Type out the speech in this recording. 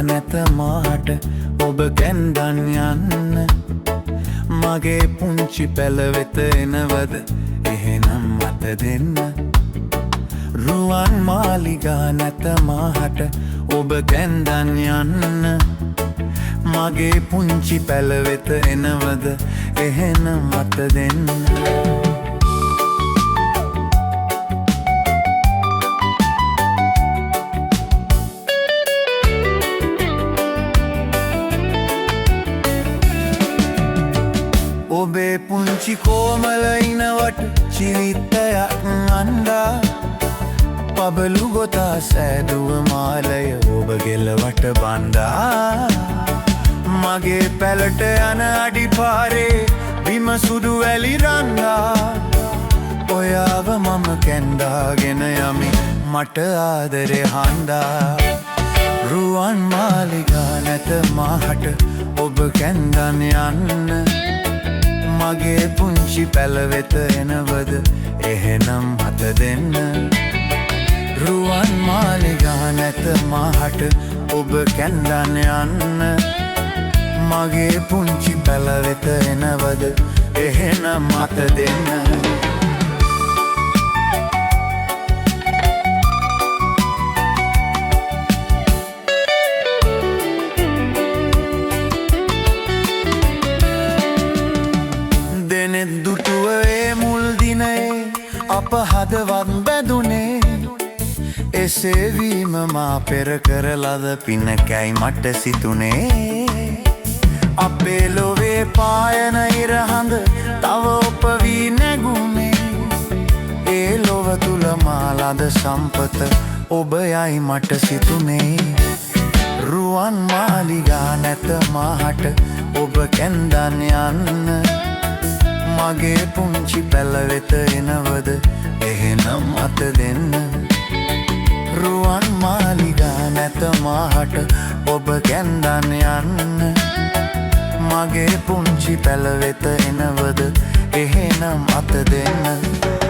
නැත මාට ඔබ කැන්දන් යන්න මගේ පුංචි පැල වෙත එනවද එහෙනම් මට දෙන්න රුවන් මාලිගා නැත මාට ඔබ කැන්දන් යන්න මගේ පුංචි පැල වෙත එනවද එහෙනම් මට දෙන්න ඔබේ පුංචි කෝමල ඉනවට චිරිත්තයක් අන්දා පබලු ගොතා සෑදුව මාලය ඔබ ගෙලවට බන්දා මගේ පැලට යන අඩිපාරේ බිම සුදු වැලි රන්දා ඔයාව මම කැන්දාගෙන යමි මට ආදරේ හන්දා රුවන් මාලිගා නැත මාහට ඔබ කැන්දන් යන්න මගේ පුංචි පැල වෙත එනවද එහෙනම් මට දෙන්න රුවන් මාලිගා නැත මාහට ඔබ කැන්දන් යන්න මගේ පුංචි පැල වෙත එනවද එහෙනම් මට දෙන්න දුටුවේ මුල් දිනේ අප හදවත් බැදුනේ එසේ වීම මා පෙර කරලද පිනකැයි මට සිතුනේ අපේ ලොවේ පායන ඉරහඳ තව ඔප වී නැගුණේ ඒ ලොව තුල මාලද සම්පත ඔබ යයි මට සිතුනේ රුවන් මාලිගා නැත මාහට ඔබ කැන්දන් යන්න මගේ පුංචි පැල වෙත එනවද එහෙනම් මට දෙන්න රුවන් මාලිගා නැත මාහට ඔබ කැන්දන් යන්න මගේ පුංචි පැල වෙත එනවද එහෙනම් මට දෙන්න